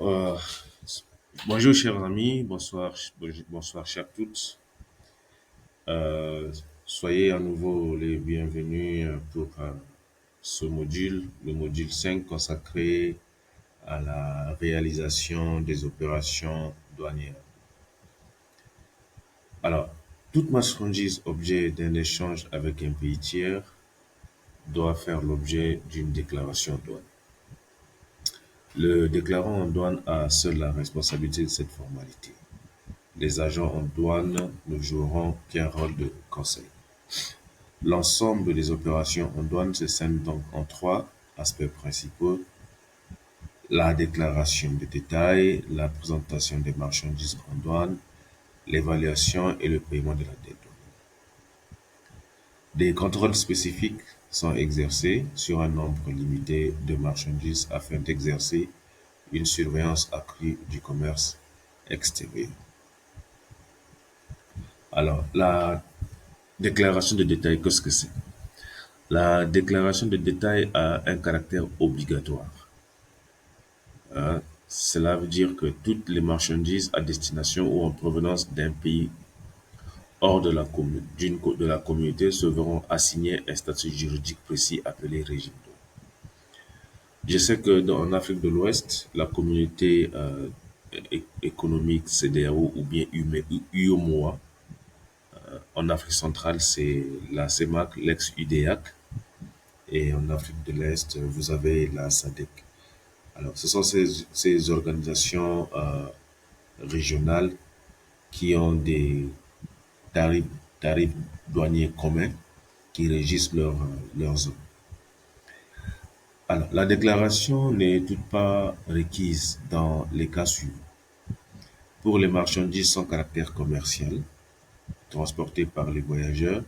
Euh, Bonjour chers amis, bonsoir chers toutes. Euh, Soyez à nouveau les bienvenus pour ce module, le module 5 consacré à la réalisation des opérations douanières. Alors, toute marchandise objet d'un échange avec un pays tiers doit faire l'objet d'une déclaration en douane. Le déclarant en douane a seul la responsabilité de cette formalité. Les agents en douane ne joueront qu'un rôle de conseil. L'ensemble des opérations en douane se scinde donc en trois aspects principaux: la déclaration de détail, la présentation des marchandises en douane, l'évaluation et le paiement de la dette. Des contrôles spécifiques sont exercés sur un nombre limité de marchandises afin d'exercer une surveillance accrue du commerce extérieur. Alors, la déclaration de détail, qu'est-ce que c'est? La déclaration de détail a un caractère obligatoire. Cela veut dire que toutes les marchandises à destination ou en provenance d'un pays hors de la communauté se verront assigner un statut juridique précis appelé régime douanier. Je sais que en Afrique de l'Ouest, la communauté économique CEDEAO ou bien UEMOA, en Afrique centrale, c'est la CEMAC, l'ex-UDEAC, et en Afrique de l'Est, vous avez la SADC. Alors, ce sont ces organisations régionales qui ont des tarifs, tarifs douaniers communs qui régissent leurs zones. Alors, la déclaration n'est toute pas requise dans les cas suivants. Pour les marchandises sans caractère commercial, transportées par les voyageurs,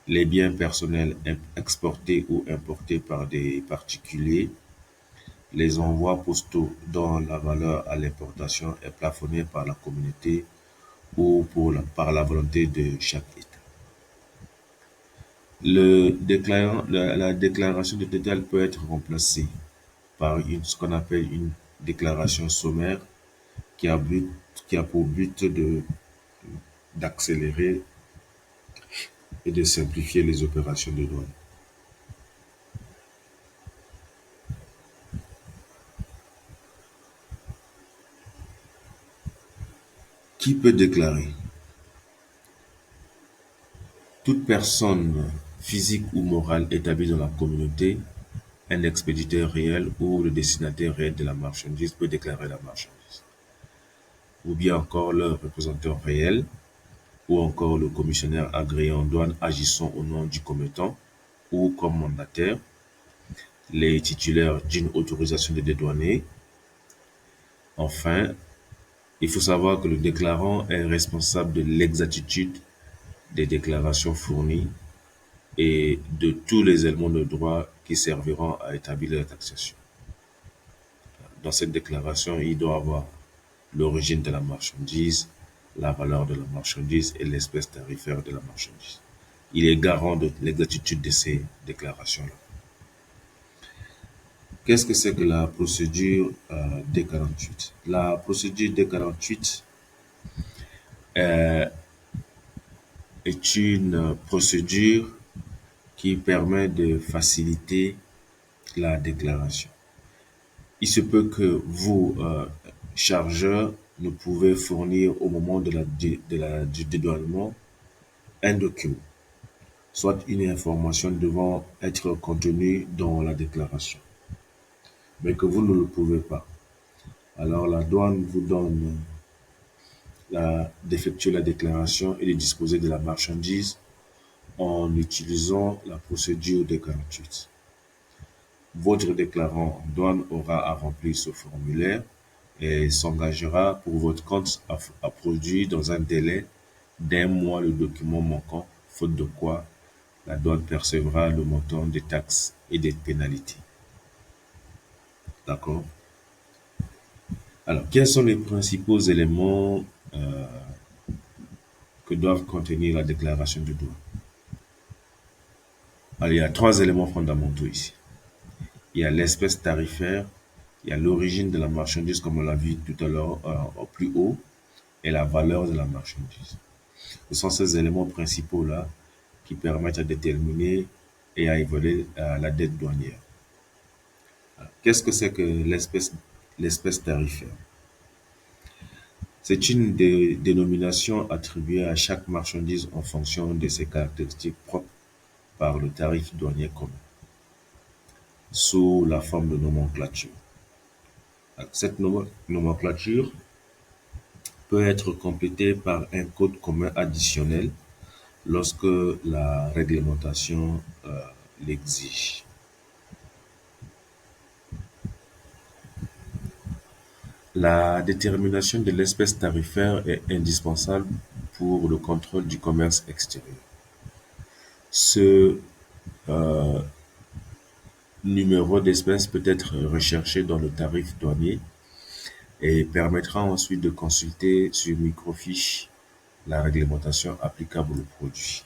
les biens personnels exportés ou importés par des particuliers, les envois postaux dont la valeur à l'importation est plafonnée par la communauté ou par la volonté de chaque État. La déclaration de détail peut être remplacée par ce qu'on appelle une déclaration sommaire qui a, qui a pour but d'accélérer et de simplifier les opérations de douane. Qui peut déclarer? Toute personne physique ou morale établie dans la communauté, un expéditeur réel ou le destinataire réel de la marchandise peut déclarer la marchandise. Ou bien encore le représentant réel, ou encore le commissionnaire agréé en douane agissant au nom du commettant ou comme mandataire, les titulaires d'une autorisation de dédouaner. Enfin, il faut savoir que le déclarant est responsable de l'exactitude des déclarations fournies et de tous les éléments de droit qui serviront à établir la taxation. Dans cette déclaration, il doit avoir l'origine de la marchandise, la valeur de la marchandise et l'espèce tarifaire de la marchandise. Il est garant de l'exactitude de ces déclarations-là. Qu'est-ce que c'est que la procédure D48? La procédure D48 est une procédure qui permet de faciliter la déclaration. Il se peut que vous, chargeur, ne pouvez fournir au moment du dédouanement un document, soit une information devant être contenue dans la déclaration, mais que vous ne le pouvez pas. Alors la douane vous donne d'effectuer la déclaration et de disposer de la marchandise en utilisant la procédure D48. Votre déclarant en douane aura à remplir ce formulaire et s'engagera pour votre compte à produire dans un délai d'1 mois le document manquant, faute de quoi la douane percevra le montant des taxes et des pénalités. D'accord? Alors, quels sont les principaux éléments que doivent contenir la déclaration de douane? Alors, il y a 3 éléments fondamentaux ici. Il y a l'espèce tarifaire, Il y a l'origine de la marchandise, comme on l'a vu tout à l'heure, au plus haut, et la valeur de la marchandise. Ce sont ces éléments principaux-là qui permettent à déterminer et à évaluer la dette douanière. Qu'est-ce que c'est que l'espèce tarifaire? C'est une dénomination attribuée à chaque marchandise en fonction de ses caractéristiques propres par le tarif douanier commun, sous la forme de nomenclature. Cette nomenclature peut être complétée par un code commun additionnel lorsque la réglementation l'exige. La détermination de l'espèce tarifaire est indispensable pour le contrôle du commerce extérieur. Ce numéro d'espèce peut être recherché dans le tarif douanier et permettra ensuite de consulter sur microfiche la réglementation applicable au produit.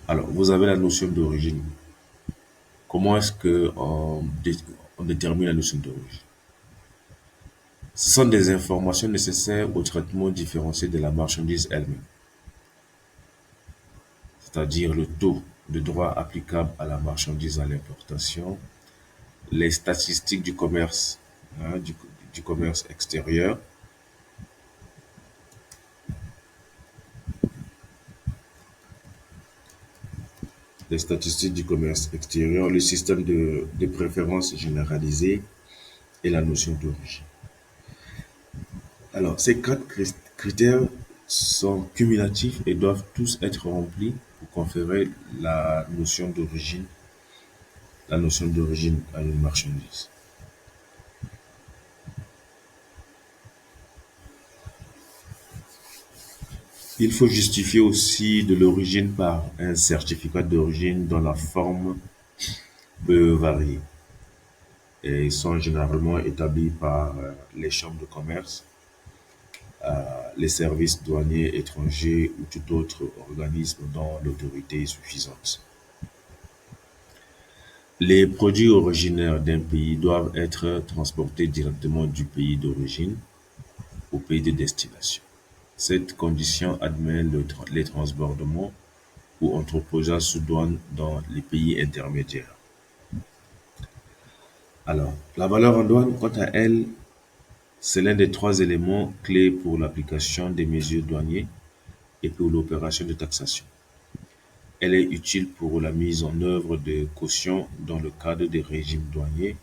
Alors, vous avez la notion d'origine. Comment est-ce qu'on détermine la notion d'origine? Ce sont des informations nécessaires au traitement différencié de la marchandise elle-même, c'est-à-dire le taux de droit applicable à la marchandise à l'importation, les statistiques du commerce, du commerce extérieur, le système de préférence généralisée et la notion d'origine. Alors, ces quatre critères sont cumulatifs et doivent tous être remplis pour conférer la notion d'origine à une marchandise. Il faut justifier aussi de l'origine par un certificat d'origine dont la forme peut varier et sont généralement établis par les chambres de commerce, les services douaniers étrangers ou tout autre organisme dont l'autorité est suffisante. Les produits originaires d'un pays doivent être transportés directement du pays d'origine au pays de destination. Cette condition admet les transbordements ou entreposage sous douane dans les pays intermédiaires. Alors, la valeur en douane, quant à elle, c'est l'un des trois éléments clés pour l'application des mesures douanières et pour l'opération de taxation. Elle est utile pour la mise en œuvre de cautions dans le cadre des régimes douaniers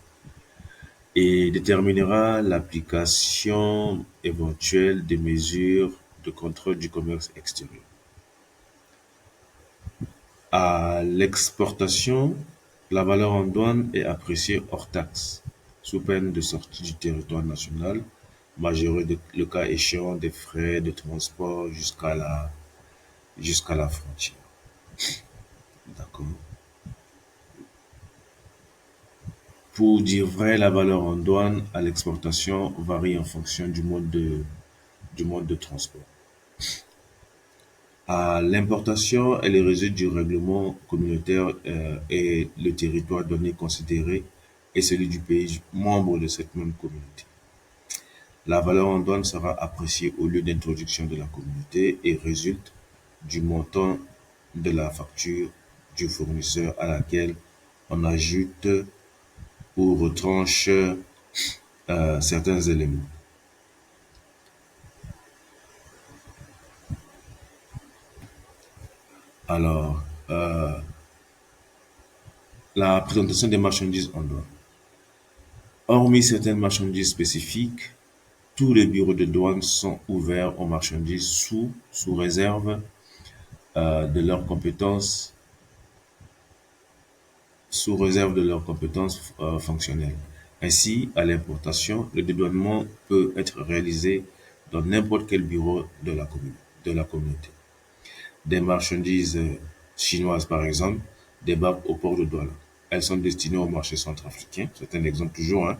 et déterminera l'application éventuelle des mesures de contrôle du commerce extérieur. À l'exportation, la valeur en douane est appréciée hors taxe, sous peine de sortie du territoire national, majoré le cas échéant des frais de transport jusqu'à la frontière. D'accord. Pour dire vrai, la valeur en douane à l'exportation varie en fonction du mode de transport. À l'importation, elle résulte du règlement communautaire et le territoire donné considéré est celui du pays membre de cette même communauté. La valeur en douane sera appréciée au lieu d'introduction de la communauté et résulte du montant de la facture du fournisseur à laquelle on ajoute ou retranche certains éléments. Alors, la présentation des marchandises en douane. Hormis certaines marchandises spécifiques, tous les bureaux de douane sont ouverts aux marchandises sous réserve de leurs compétences fonctionnelles. Ainsi, à l'importation, le dédouanement peut être réalisé dans n'importe quel bureau de la communauté. Des marchandises chinoises, par exemple, débarquent au port de Douala. Elles sont destinées au marché centrafricain. C'est un exemple toujours.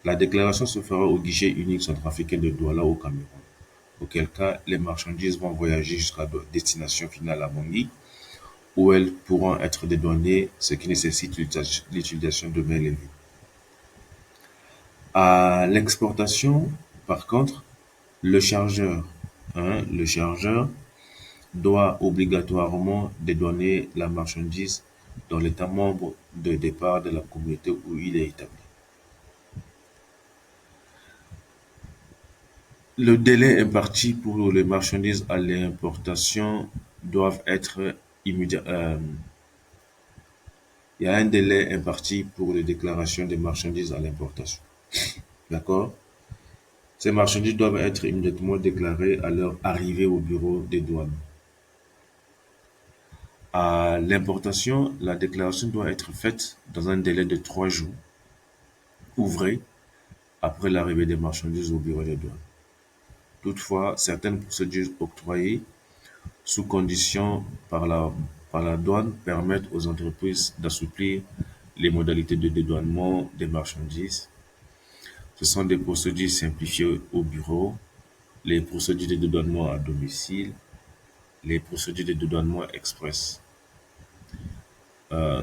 La déclaration se fera au guichet unique centrafricain de Douala au Cameroun. Auquel cas, les marchandises vont voyager jusqu'à destination finale à Bangui, où elles pourront être dédouanées, ce qui nécessite l'utilisation de main levée. À l'exportation, par contre, le chargeur, le chargeur doit obligatoirement dédouaner la marchandise dans l'État membre de départ de la communauté où il est établi. Le délai imparti pour les marchandises à l'importation doivent être immédiat. Il y a un délai imparti pour les déclarations des marchandises à l'importation. D'accord? Ces marchandises doivent être immédiatement déclarées à leur arrivée au bureau des douanes. À l'importation, la déclaration doit être faite dans un délai de 3 jours ouvrés après l'arrivée des marchandises au bureau des douanes. Toutefois, certaines procédures octroyées sous condition par la douane permettent aux entreprises d'assouplir les modalités de dédouanement des marchandises. Ce sont des procédures simplifiées au bureau, les procédures de dédouanement à domicile, les procédures de dédouanement express. Euh,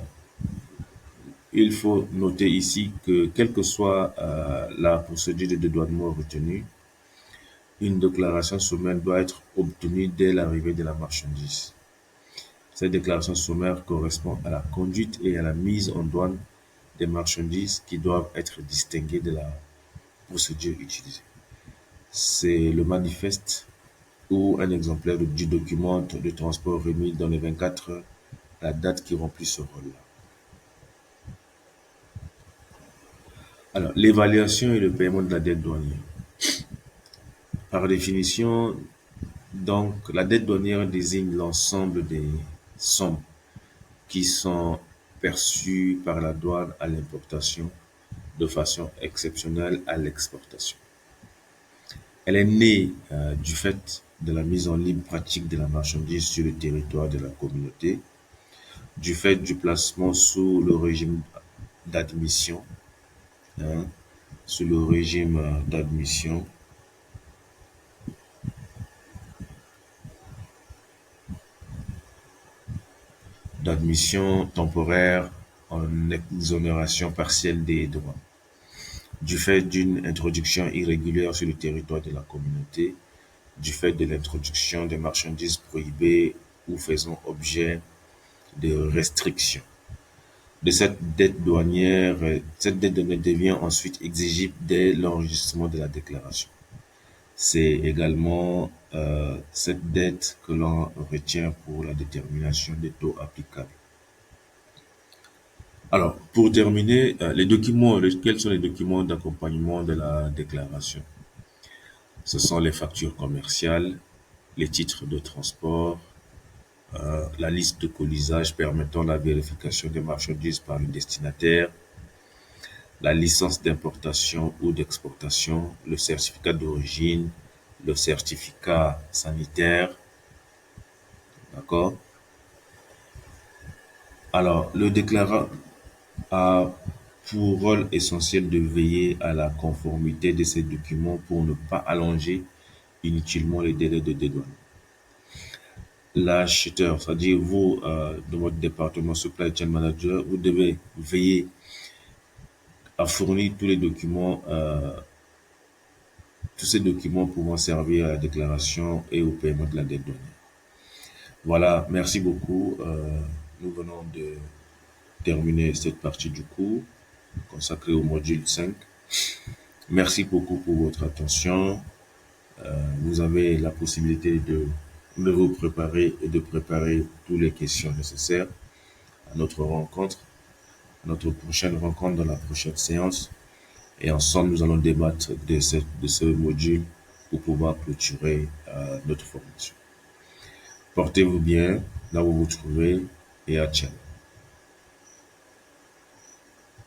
il faut noter ici que quelle que soit la procédure de dédouanement retenue, une déclaration sommaire doit être obtenue dès l'arrivée de la marchandise. Cette déclaration sommaire correspond à la conduite et à la mise en douane des marchandises qui doivent être distinguées de la procédure utilisée. C'est le manifeste ou un exemplaire du document de transport remis dans les 24 heures, la date qui remplit ce rôle-là. Alors, l'évaluation et le paiement de la dette douanière. Par définition, donc, la dette douanière désigne l'ensemble des sommes qui sont perçues par la douane à l'importation de façon exceptionnelle à l'exportation. Elle est née du fait de la mise en libre pratique de la marchandise sur le territoire de la communauté, du fait du placement sous le régime d'admission, hein, sous le régime d'admission temporaire en exonération partielle des droits, du fait d'une introduction irrégulière sur le territoire de la communauté, du fait de l'introduction des marchandises prohibées ou faisant objet de restrictions. De cette dette douanière devient ensuite exigible dès l'enregistrement de la déclaration. C'est également cette dette que l'on retient pour la détermination des taux applicables. Alors, pour terminer, quels sont les documents d'accompagnement de la déclaration? Ce sont les factures commerciales, les titres de transport, la liste de colisage permettant la vérification des marchandises par le destinataire, la licence d'importation ou d'exportation, le certificat d'origine, le certificat sanitaire, d'accord? Alors, le déclarant a pour rôle essentiel de veiller à la conformité de ces documents pour ne pas allonger inutilement les délais de dédouanement. L'acheteur, c'est-à-dire vous, de votre département Supply Chain Manager, vous devez veiller à fournir tous ces documents pouvant servir à la déclaration et au paiement de la dette douanière. Voilà, merci beaucoup. Nous venons de terminer cette partie du cours consacrée au module 5. Merci beaucoup pour votre attention. Vous avez la possibilité de vous préparer et de préparer toutes les questions nécessaires à notre rencontre, à notre prochaine rencontre dans la prochaine séance. Et ensemble, nous allons débattre de ce module pour pouvoir clôturer notre formation. Portez-vous bien là où vous vous trouvez et à ciao.